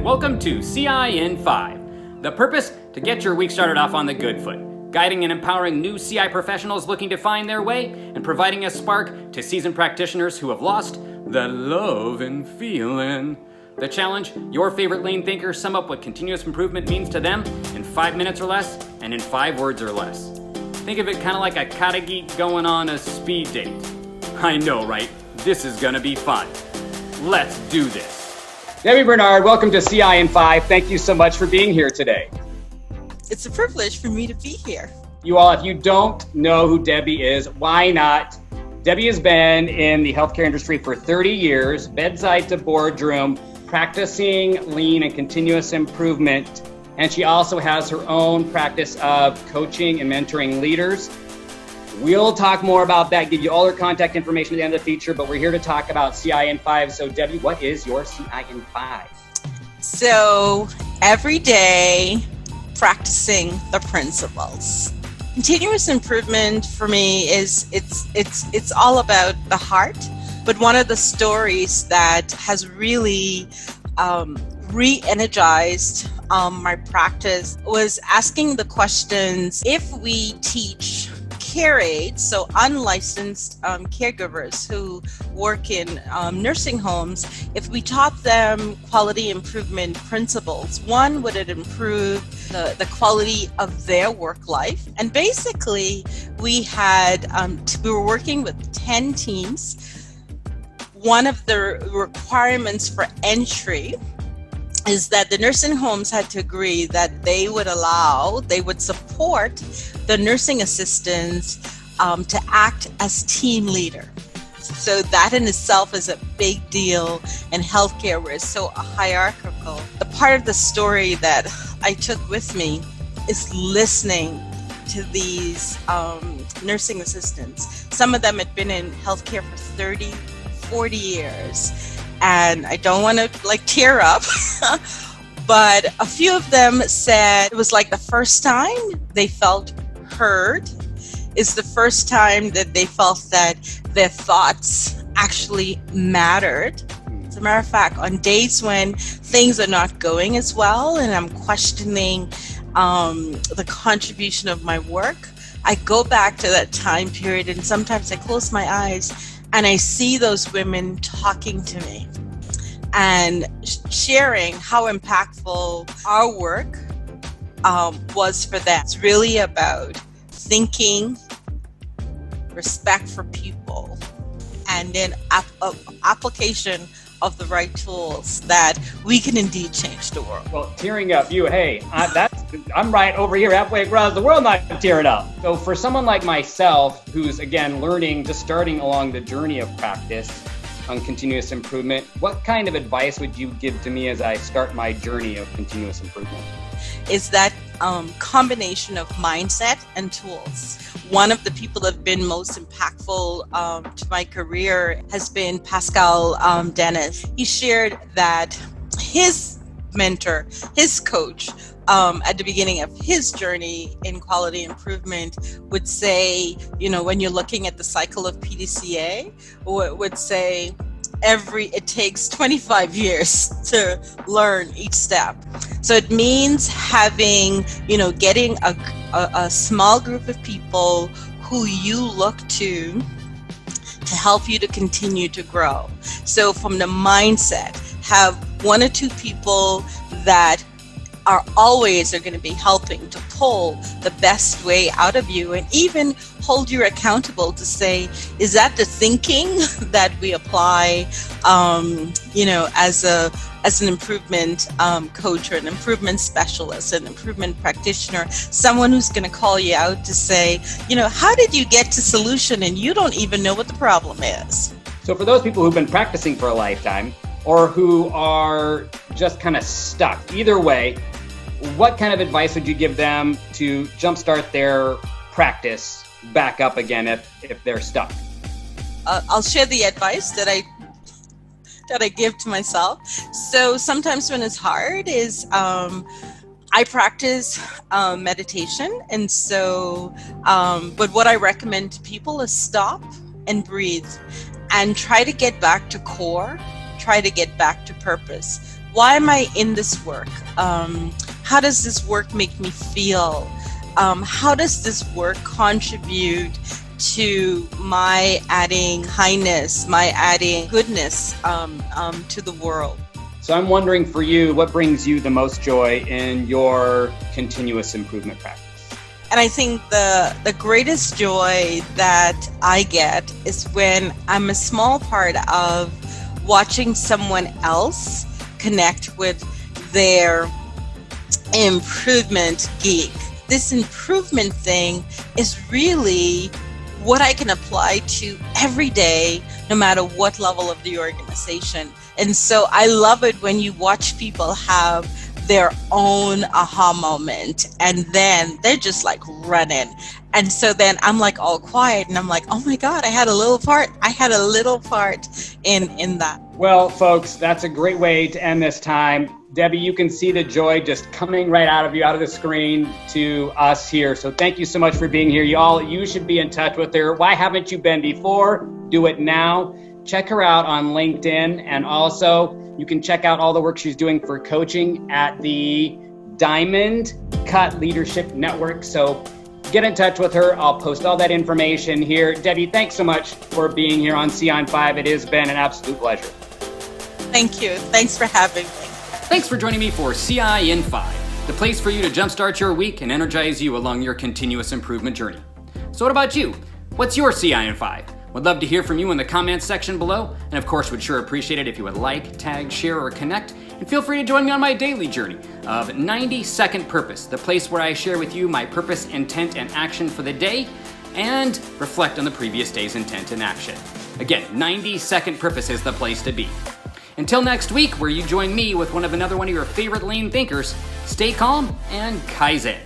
welcome to CI in 5. The purpose? To get your week started off on the good foot, guiding and empowering new CI professionals looking to find their way, and providing a spark to seasoned practitioners who have lost the love and feeling. The challenge, your favorite lean thinkers sum up what continuous improvement means to them in 5 minutes or less, and in 5 words or less. Think of it kind of like a kata geek going on a speed date. I know, right? This is gonna be fun. Let's do this. Debbie Barnard, welcome to CI in 5. Thank you so much for being here today. It's a privilege for me to be here. You all, if you don't know who Debbie is, why not? Debbie has been in the healthcare industry for 30 years, bedside to boardroom, practicing lean and continuous improvement. And she also has her own practice of coaching and mentoring leaders. We'll talk more about that, give you all her contact information at the end of the feature, but we're here to talk about CI in 5. So Debbie, what is your CI in 5? So every day, practicing the principles. Continuous improvement for me is it's all about the heart. But one of the stories that has really re-energized my practice was asking the questions: if we teach care aides, so unlicensed caregivers who work in nursing homes, if we taught them quality improvement principles, one, would it improve the quality of their work life? And basically, we were working with 10 teams. One of the requirements for entry is that the nursing homes had to agree that they would support the nursing assistants to act as team leader. So that in itself is a big deal in healthcare where it's so hierarchical. The part of the story that I took with me is listening to these nursing assistants. Some of them had been in healthcare for 30, 40 years. And I don't want to tear up, but a few of them said it was like the first time they felt heard. It's the first time that they felt that their thoughts actually mattered. As a matter of fact, on days when things are not going as well and I'm questioning the contribution of my work, I go back to that time period and sometimes I close my eyes and I see those women talking to me and sharing how impactful our work was for them. It's really about thinking, respect for people, and then application of the right tools that we can indeed change the world. Well, tearing up, I'm right over here halfway across the world, not tearing up. So for someone like myself, who's again learning, just starting along the journey of practice on continuous improvement, what kind of advice would you give to me as I start my journey of continuous improvement? Is that combination of mindset and tools. One of the people that have been most impactful to my career has been Pascal Dennis. He shared that his mentor, his coach, at the beginning of his journey in quality improvement would say, when you're looking at the cycle of PDCA, would say it takes 25 years to learn each step. So it means having, getting a small group of people who you look to help you to continue to grow. So from the mindset, have 1 or 2 people that are going to be helping to pull the best way out of you and even hold you accountable to say, is that the thinking that we apply, as an improvement coach or an improvement specialist, an improvement practitioner, someone who's going to call you out to say, how did you get to solution and you don't even know what the problem is? So for those people who've been practicing for a lifetime or who are just kind of stuck, either way, what kind of advice would you give them to jumpstart their practice back up again if they're stuck? I'll share the advice that I give to myself. So sometimes when it's hard is I practice meditation, and so but what I recommend to people is stop and breathe and try to get back to core, try to get back to purpose. why am I in this work? How does this work make me feel? How does this work contribute to my adding kindness, my adding goodness to the world? So I'm wondering for you, what brings you the most joy in your continuous improvement practice? And I think the greatest joy that I get is when I'm a small part of watching someone else connect with their improvement geek. This improvement thing is really what I can apply to every day, no matter what level of the organization. And so I love it when you watch people have their own aha moment and then they're just like running. And so then I'm like all quiet and I'm like, oh my God, I had a little part in that. Well, folks, that's a great way to end this time. Debbie, you can see the joy just coming right out of you, out of the screen to us here. So thank you so much for being here. You should be in touch with her. Why haven't you been before? Do it now. Check her out on LinkedIn. And also you can check out all the work she's doing for coaching at the Diamond Cut Leadership Network. So get in touch with her. I'll post all that information here. Debbie, thanks so much for being here on CI in 5. It has been an absolute pleasure. Thank you. Thanks for having me. Thanks for joining me for CI in 5, the place for you to jumpstart your week and energize you along your continuous improvement journey. So what about you? What's your CI in 5? Would love to hear from you in the comments section below, and of course would sure appreciate it if you would like, tag, share, or connect, and feel free to join me on my daily journey of 90 Second Purpose, the place where I share with you my purpose, intent, and action for the day, and reflect on the previous day's intent and action. Again, 90 Second Purpose is the place to be. Until next week, where you join me with another one of your favorite lean thinkers, stay calm and Kaizen.